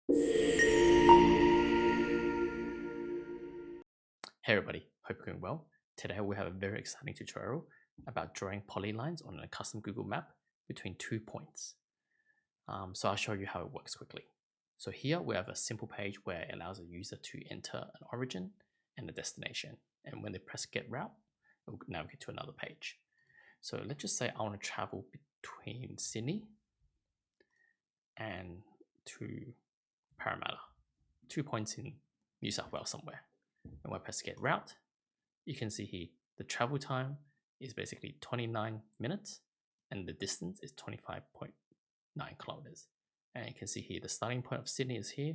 Hey everybody, hope you're doing well. Today we have a very exciting tutorial about drawing polylines on a custom Google map between 2 points. So I'll show you how it works quickly. So here we have a simple page where it allows a user to enter an origin and a destination. And when they press get route, it will navigate to another page. So let's just say I want to travel between Sydney and to Parramatta, 2 points in New South Wales somewhere. And when I press get route, you can see here the travel time is basically 29 minutes and the distance is 25.9 kilometers. And you can see here the starting point of Sydney is here,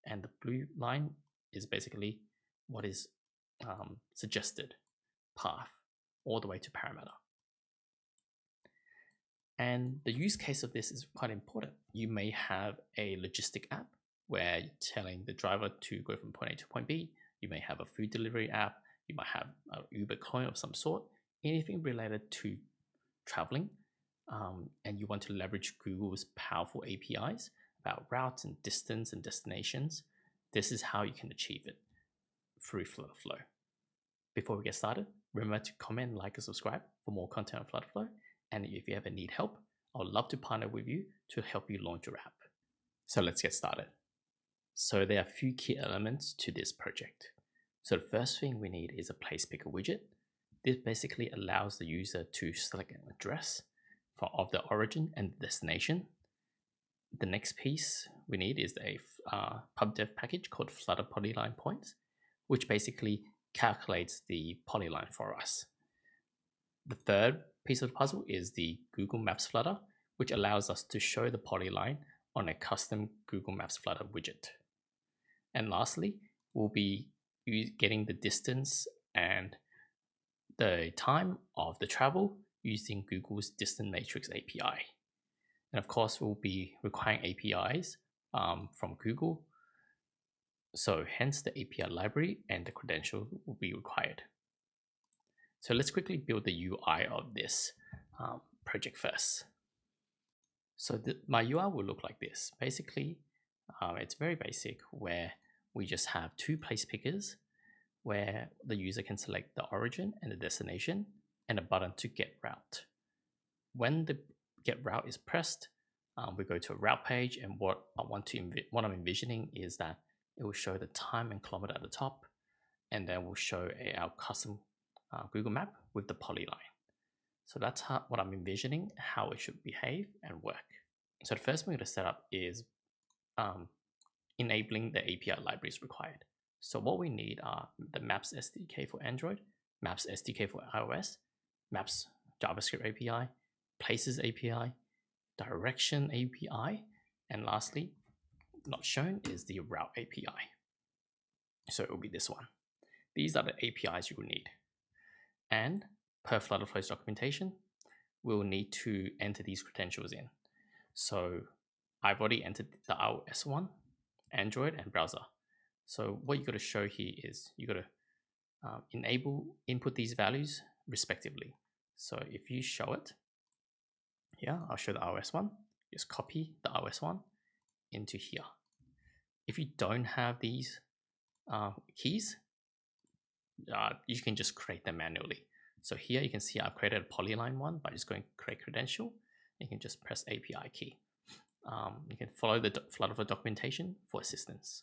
and the blue line is basically what is suggested path all the way to Parramatta. And the use case of this is quite important. You may have a logistic app where you're telling the driver to go from point A to point B. You may have a food delivery app. You might have an Uber clone of some sort, anything related to traveling, and you want to leverage Google's powerful APIs about routes and distance and destinations. This is how you can achieve it through Flutterflow. Before we get started, remember to comment, like, and subscribe for more content on Flutterflow. And if you ever need help, I would love to partner with you to help you launch your app. So let's get started. So there are a few key elements to this project. So the first thing we need is a place picker widget. This basically allows the user to select an address of the origin and destination. The next piece we need is a pubdev package called Flutter Polyline Points, which basically calculates the polyline for us. The third piece of the puzzle is the Google Maps Flutter, which allows us to show the polyline on a custom Google Maps Flutter widget. And lastly, we'll be getting the distance and the time of the travel using Google's Distance Matrix API. And of course, we'll be requiring APIs from Google. So hence the API library and the credential will be required. So let's quickly build the UI of this project first. So my UI will look like this. Basically, it's very basic where we just have two place pickers where the user can select the origin and the destination and a button to get route. When the get route is pressed, we go to a route page, and what I'm envisioning is that it will show the time and kilometer at the top, and then we'll show our custom Google map with the polyline. So that's what I'm envisioning, how it should behave and work. So the first thing we're going to set up is enabling the API libraries required. So what we need are the Maps SDK for Android, Maps SDK for iOS, Maps JavaScript API, Places API, Direction API, and lastly, not shown, is the Route API. So it will be this one. These are the APIs you will need. And per Flutterflow's documentation, we'll need to enter these credentials in. So I've already entered the iOS one, Android, and browser. So what you got to show here is you got to input these values respectively. So if you show it, here, I'll show the iOS one. Just copy the iOS one into here. If you don't have these keys, you can just create them manually. So here you can see I've created a polyline one by just going create credential. You can just press API key. You can follow the Flutterflow documentation for assistance.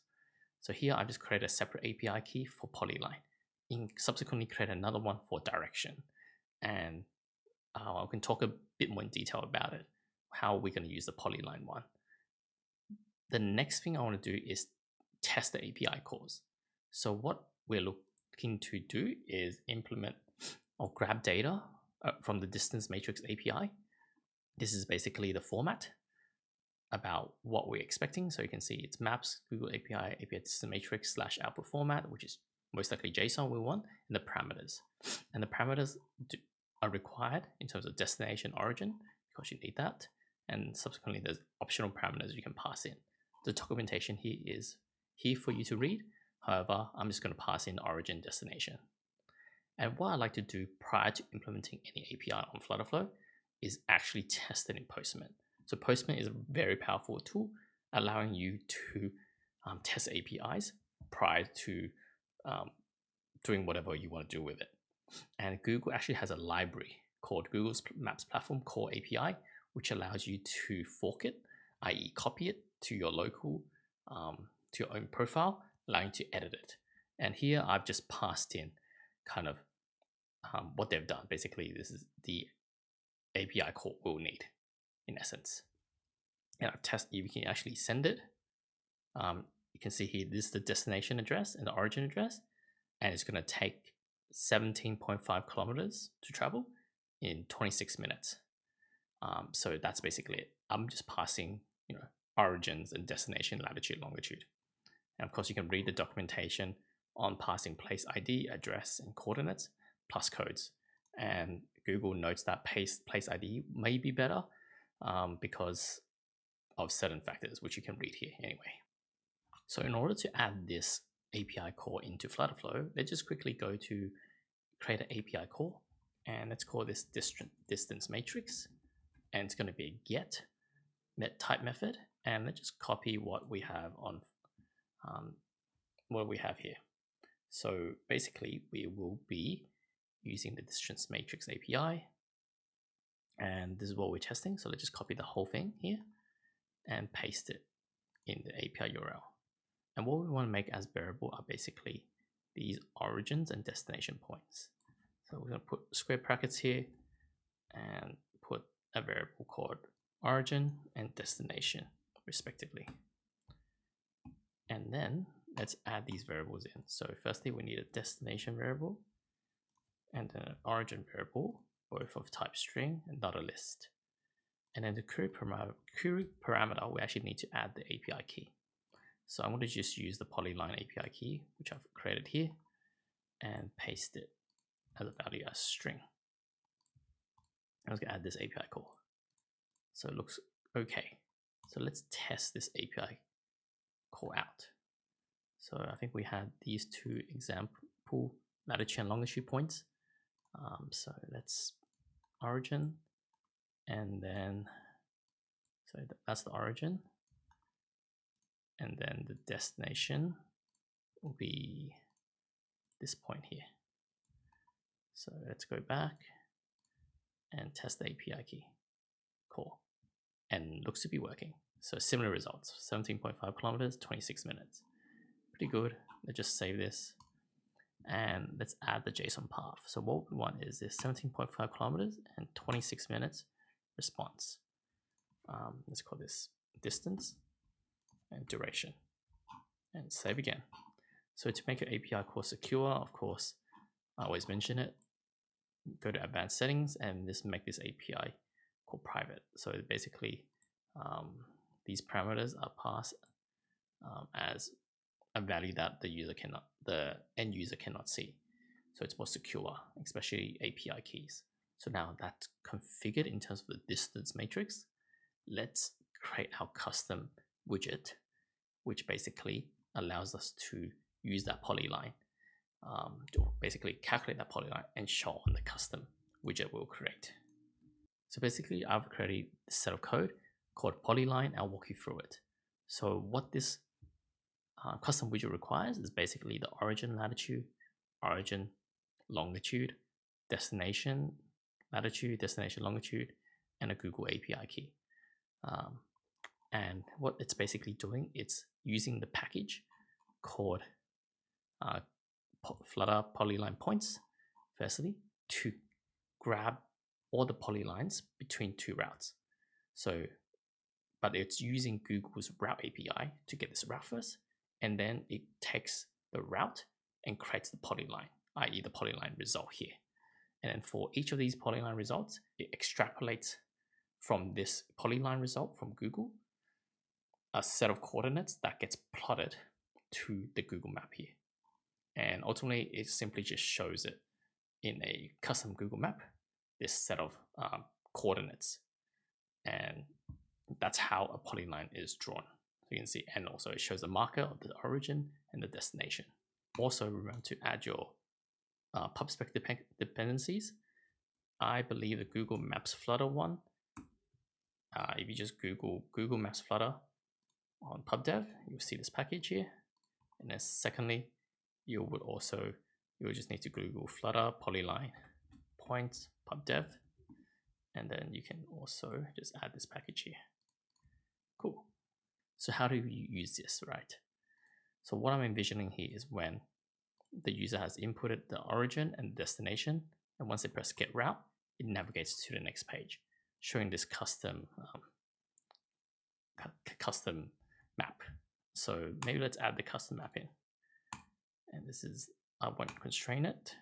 So here I've just created a separate API key for polyline. You can subsequently create another one for direction. And I can talk a bit more in detail about it, how we're going to use the polyline one. The next thing I want to do is test the API calls. So what we're looking to do is implement or grab data from the Distance Matrix API. This is basically the format about what we're expecting. So you can see it's maps, Google API Distance Matrix / output format, which is most likely JSON we want, and the parameters. And the parameters are required in terms of destination origin, because you need that. And subsequently, there's optional parameters you can pass in. The documentation here is here for you to read. However, I'm just going to pass in origin destination. And what I like to do prior to implementing any API on Flutterflow is actually test it in Postman. So Postman is a very powerful tool allowing you to test APIs prior to doing whatever you want to do with it. And Google actually has a library called Google Maps Platform Core API, which allows you to fork it, i.e. copy it to your local, to your own profile, allowing you to edit it. And here I've just passed in kind of what they've done. Basically, this is the API call we'll need, in essence. And I've tested, you can actually send it. You can see here, this is the destination address and the origin address, and it's going to take 17.5 kilometers to travel in 26 minutes. So that's basically it. I'm just passing, origins and destination, latitude, longitude. And of course, you can read the documentation on passing place ID, address, and coordinates, plus codes. And Google notes that place ID may be better because of certain factors, which you can read here anyway. So in order to add this API call into Flutterflow, let's just quickly go to create an API call, and let's call this distance matrix, and it's going to be a get type method, and let's just copy what we have on what we have here. So basically, we will be using the distance matrix API, and this is what we're testing. So let's just copy the whole thing here and paste it in the API URL. And what we want to make as variable are basically these origins and destination points. So we're going to put square brackets here and put a variable called origin and destination respectively. And then let's add these variables in. So firstly, we need a destination variable and then an origin variable, both of type string and not a list. And then the query parameter, we actually need to add the API key. So I'm going to just use the Polyline API key, which I've created here, and paste it as a value as string. I'm just going to add this API call. So it looks okay. So let's test this API call out. So I think we had these two example latitude and longitude points. So let's origin, and then, so that's the origin. And then the destination will be this point here. So let's go back and test the API key. Cool. And looks to be working. So similar results, 17.5 kilometers, 26 minutes. Pretty good. Let's just save this. And let's add the JSON path. So what we want is this 17.5 kilometers and 26 minutes response. Let's call this distance and duration. And save again. So to make your API call secure, of course, I always mention it. Go to advanced settings and just make this API call private. So basically, these parameters are passed as a value that the end user cannot see. So it's more secure, especially API keys. So now that's configured in terms of the distance matrix. Let's create our custom widget, which basically allows us to use that polyline, to basically calculate that polyline and show on the custom widget we'll create. So basically, I've created a set of code called Polyline. I'll walk you through it. So what this custom widget requires is basically the origin latitude, origin longitude, destination latitude, destination longitude, and a Google API key. And what it's basically doing, it's using the package called Flutter Polyline Points, firstly, to grab all the polylines between two routes. So, but it's using Google's route API to get this route first, and then it takes the route and creates the polyline, i.e. the polyline result here. And then for each of these polyline results, it extrapolates from this polyline result from Google a set of coordinates that gets plotted to the Google map here. And ultimately, it simply just shows it in a custom Google map, this set of coordinates. And that's how a polyline is drawn. So you can see, and also it shows the marker of the origin and the destination. Also, remember to add your PubSpec dependencies. I believe the Google Maps Flutter one, if you just Google Maps Flutter, on pubdev, you'll see this package here. And then secondly, you will just need to Google Flutter polyline points pubdev. And then you can also just add this package here. Cool. So how do you use this, right? So what I'm envisioning here is when the user has inputted the origin and destination, and once they press get route, it navigates to the next page, showing this custom map. So maybe let's add the custom map in. And this is, I won't constrain it.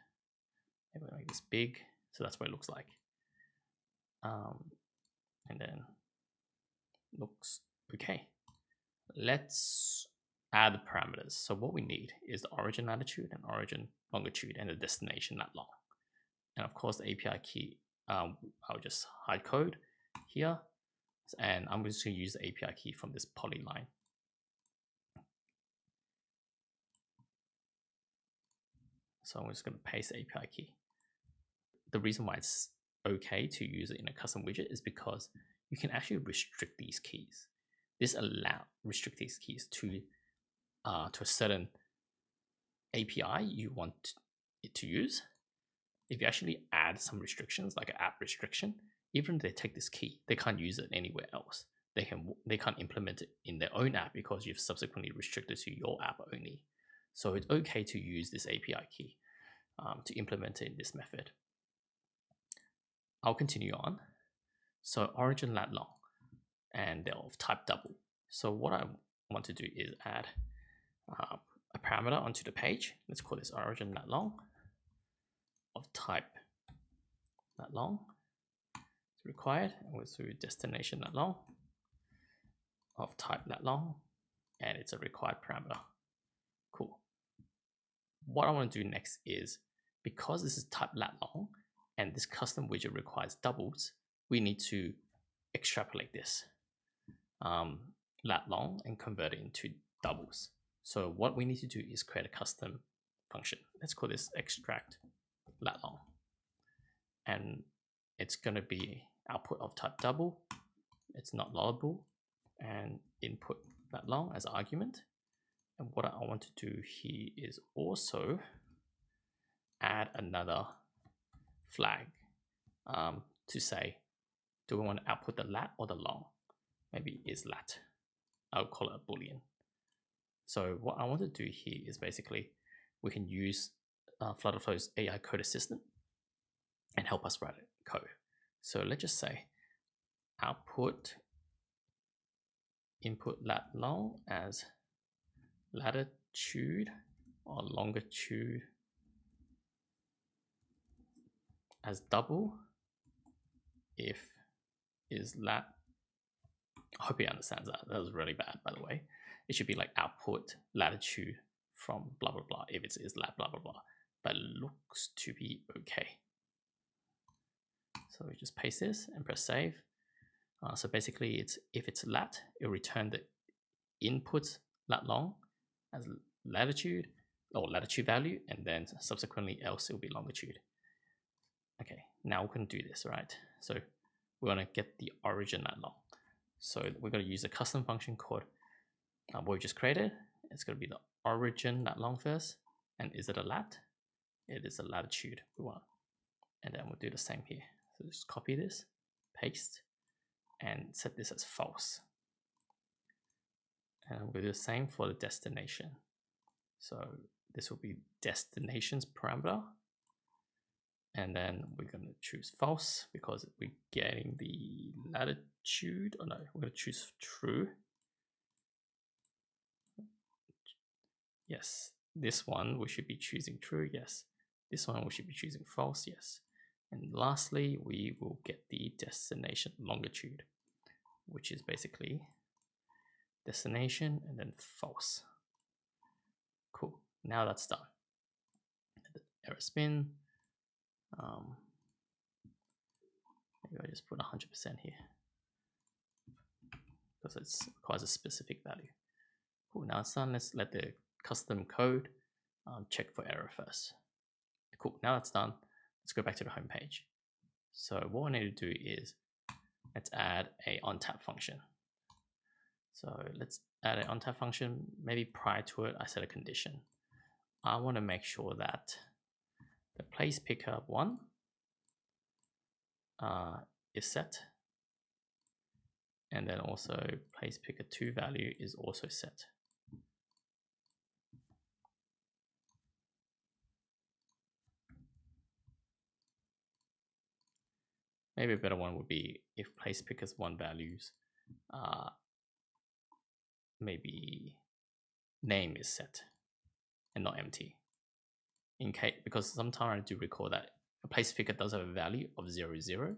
Maybe I'll make this big, so that's what it looks like. And then looks okay. Let's add the parameters. So what we need is the origin latitude and origin longitude and the destination lat long. And of course the API key, I'll just hide code here. And I'm just going to use the API key from this polyline. So I'm just going to paste the API key. The reason why it's okay to use it in a custom widget is because you can actually restrict these keys. This restrict these keys to a certain API you want it to use. If you actually add some restrictions, like an app restriction, even if they take this key, they can't use it anywhere else. They can't implement it in their own app because you've subsequently restricted to your app only. So it's okay to use this API key to implement it in this method. I'll continue on. So origin lat long, and they're of type double. So what I want to do is add a parameter onto the page. Let's call this origin lat long of type lat long. It's required, and we'll do destination lat long of type lat long, and it's a required parameter. Cool. What I want to do next is, because this is type lat long and this custom widget requires doubles, we need to extrapolate this lat long and convert it into doubles. So what we need to do is create a custom function. Let's call this extract lat long, and it's going to be output of type double. It's not loadable, and input lat long as argument. And what I want to do here is also add another flag to say, do we want to output the lat or the long? Maybe is lat. I'll call it a boolean. So what I want to do here is basically we can use Flutterflow's AI code assistant and help us write code. So let's just say output input lat long as latitude or longitude as double if is lat. I hope he understands that. That was really bad, by the way. It should be like output latitude from blah blah blah if it is lat blah blah blah, but it looks to be okay. So we just paste this and press save. So basically, it's if it's lat, it'll return the input lat long as latitude or latitude value, and then subsequently else it will be longitude. Okay, now we can do this, right? So we want to get the origin lat long. So we're going to use a custom function called what we just created. It's going to be the origin lat long first, and is it a lat? It is a latitude we want, and then we'll do the same here. So just copy this, paste, and set this as false. And we'll do the same for the destination. So this will be destinations parameter. And then we're going to choose false because we're getting the latitude. Oh no, we're going to choose true. Yes, this one we should be choosing true. Yes, this one we should be choosing false. Yes. And lastly, we will get the destination longitude, which is basically destination and then false. Cool. Now that's done. Error spin. Maybe I just put 100% here because it requires a specific value. Cool. Now it's done. Let's let the custom code check for error first. Cool. Now that's done. Let's go back to the home page. So what I need to do is let's add a onTap function. So let's add an on-type function, maybe prior to it, I set a condition. I want to make sure that the place picker 1 is set, and then also place picker 2 value is also set. Maybe a better one would be if place pickers 1 values, maybe name is set and not empty. In case, because sometimes I do recall that a place picker does have a value of 0, 0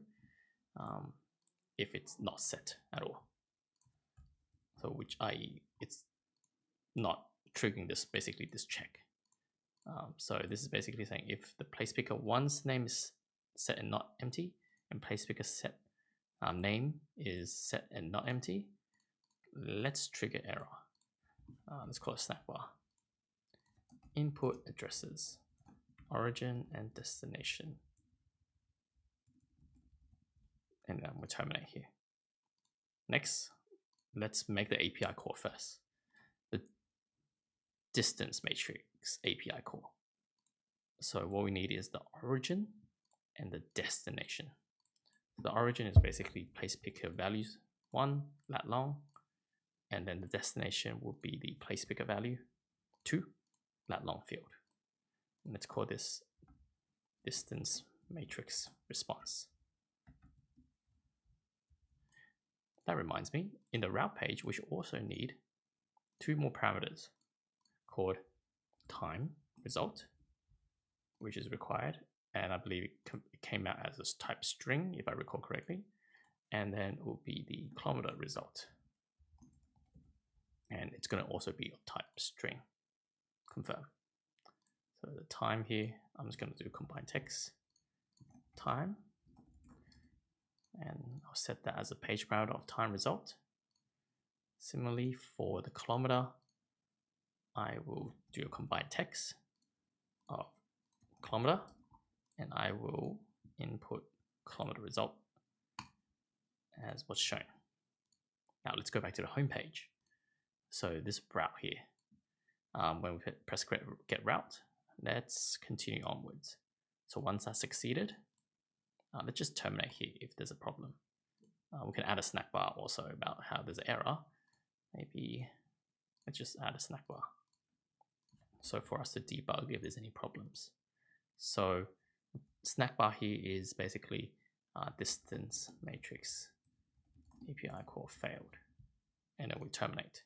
if it's not set at all. So which i.e. it's not triggering this, basically this check. So this is basically saying if the place picker 1's name is set and not empty, and place picker set name is set and not empty, let's trigger error. Let's call it snack bar. Input addresses, origin and destination. And then we'll terminate here. Next, let's make the API call first. The distance matrix API call. So what we need is the origin and the destination. The origin is basically place picker values 1 lat long, and then the destination will be the place picker value 2 lat long field. And let's call this distance matrix response. That reminds me, in the route page, we should also need 2 more parameters called time result, which is required, and I believe it came out as a type string, if I recall correctly, and then it will be the kilometer result, and it's going to also be a type string. Confirm. So the time here, I'm just going to do combine text time, and I'll set that as a page parameter of time result. Similarly, for the kilometer, I will do a combine text of kilometer, and I will input kilometer result as what's shown. Now let's go back to the home page. So this route here, when we press get route, let's continue onwards. So once that's succeeded, let's just terminate here if there's a problem. We can add a snack bar also about how there's an error. Maybe let's just add a snack bar, so for us to debug if there's any problems. So snack bar here is basically distance matrix API call failed, and then we terminate.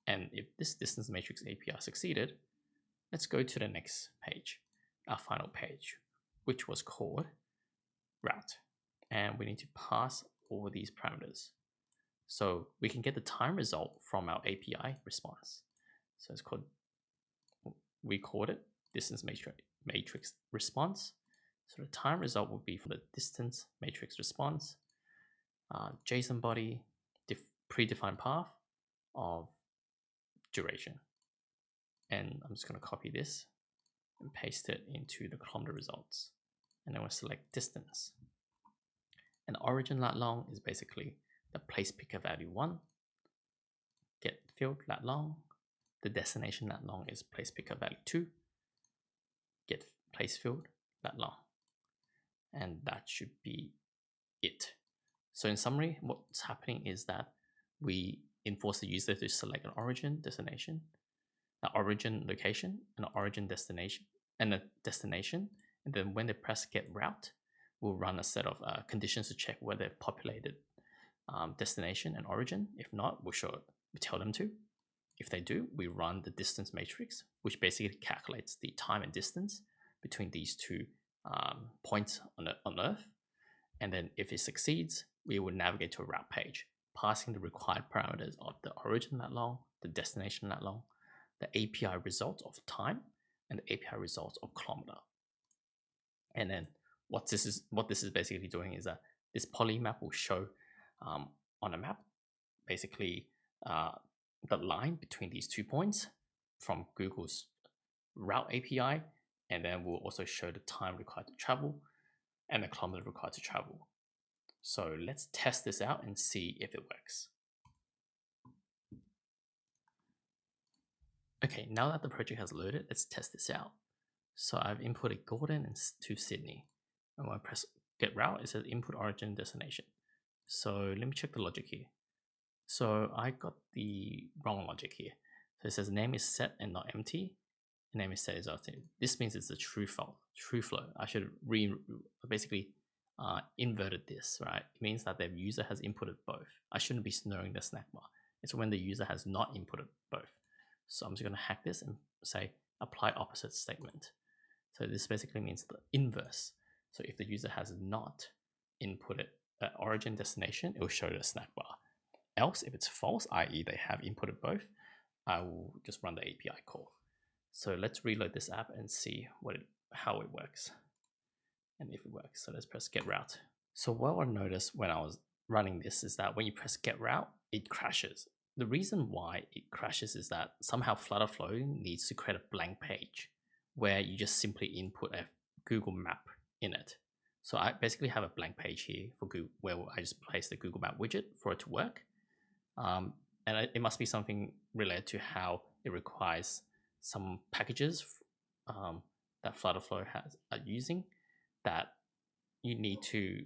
And if this distance matrix API succeeded, let's go to the next page, our final page, which was called route, and we need to pass all these parameters so we can get the time result from our API response. So it's called, we called it distance matrix response. So the time result will be for the distance matrix response, JSON body, predefined path of duration. And I'm just going to copy this and paste it into the kilometer results. And then we'll select distance. And origin lat long is basically the place picker value 1, get field lat long. The destination lat long is place picker value 2, get place field lat long. And that should be it. So in summary, what's happening is that we enforce the user to select an origin destination, an origin location, an origin destination, and a destination. And then when they press get route, we'll run a set of conditions to check whether they've populated destination and origin. If not, we tell them to. If they do, we run the distance matrix, which basically calculates the time and distance between these 2 points on Earth. And then if it succeeds, we will navigate to a route page, passing the required parameters of the origin lat long, the destination lat long, the API result of time, and the API result of kilometer. And then what this is basically doing is that this polymap will show on a map basically the line between these 2 points from Google's route API, and then we'll also show the time required to travel and the kilometer required to travel. So let's test this out and see if it works. Okay, now that the project has loaded, let's test this out. So I've inputted Gordon to Sydney. And when I press get route, it says input origin destination. So let me check the logic here. So I got the wrong logic here. So it says name is set and not empty. Name is set is empty. This means it's a true flow. I should basically inverted this, right? It means that the user has inputted both. I shouldn't be snowing the snack bar. It's when the user has not inputted both. So I'm just going to hack this and say apply opposite statement. So this basically means the inverse. So if the user has not inputted origin destination, it will show the snack bar. Else, if it's false, i.e. they have inputted both, I will just run the API call. So let's reload this app and see how it works and if it works. So let's press get route. So what I noticed when I was running this is that when you press get route, it crashes. The reason why it crashes is that somehow Flutterflow needs to create a blank page where you just simply input a Google map in it. So I basically have a blank page here for Google where I just place the Google Map widget for it to work. And it must be something related to how it requires some packages that Flutterflow are using that you need to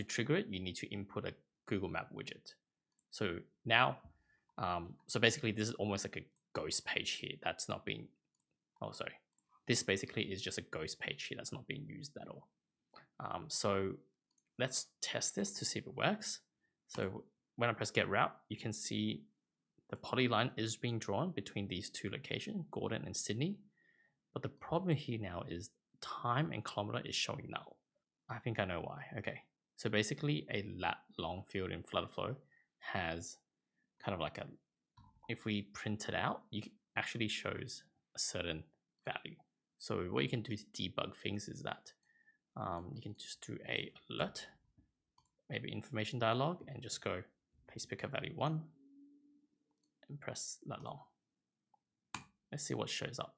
trigger it, you need to input a Google Map widget. So now, so basically this is almost like a ghost page here that's not being, this basically is just a ghost page here that's not being used at all. So let's test this to see if it works. So when I press get route, you can see the polyline is being drawn between these two locations, Gordon and Sydney. But the problem here now is time and kilometer is showing null. I think I know why. Okay, so basically a lat long field in Flutterflow has kind of like a, if we print it out, it actually shows a certain value. So what you can do to debug things is that you can just do a alert, maybe information dialog, and just go paste picker value 1 and press lat long. Let's see what shows up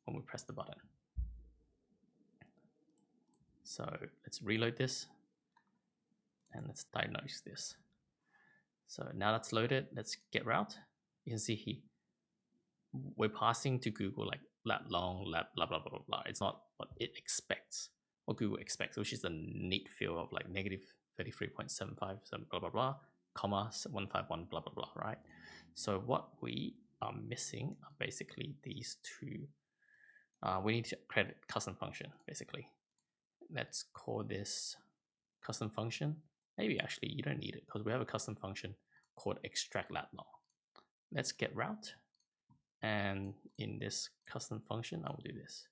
when we press the button. So let's reload this and let's diagnose this. So now that's loaded, let's get route. You can see here, we're passing to Google like lat long, lat blah, blah, blah, blah, blah. It's not what it expects, what Google expects, which is a neat field of like negative 33.75, blah, blah, blah, comma 151, blah, blah, blah, right? So what we are missing are basically these two. We need to create a custom function, basically. Let's call this custom function. Maybe actually you don't need it because we have a custom function called extract lat long. Let's get route. And in this custom function, I will do this.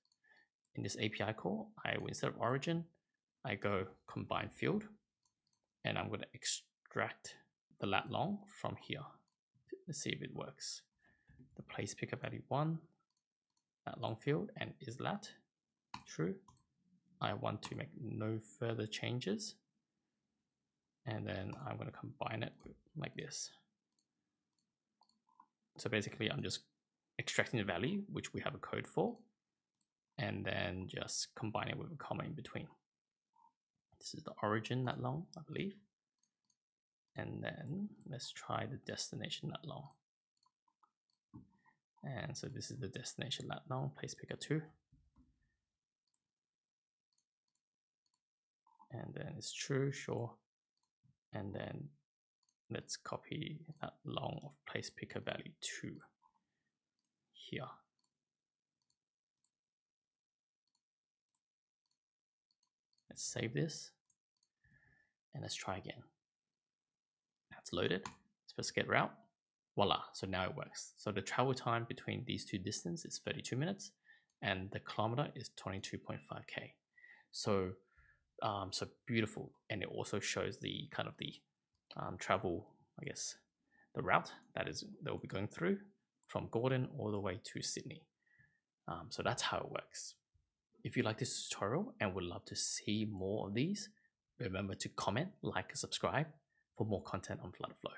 In this API call, I will, instead of origin, I go combine field, and I'm going to extract the lat long from here. Let's see if it works. The place picker value 1, lat long field, and is lat true. I want to make no further changes, and then I'm going to combine it like this. So basically, I'm just extracting the value, which we have a code for, and then just combine it with a comma in between. This is the origin lat long, I believe. And then let's try the destination lat long. And so this is the destination lat long, place picker 2. And then it's true, sure. And then let's copy that long of place picker value 2 here. Let's save this and let's try again. That's loaded. Let's press get route. Voila, so now it works. So the travel time between these two distances is 32 minutes and the kilometer is 22.5k. So so beautiful, and it also shows the kind of the travel, I guess, the route that will be going through from Gordon all the way to Sydney. So that's how it works. If you like this tutorial and would love to see more of these, remember to comment, like, and subscribe for more content on Flutterflow.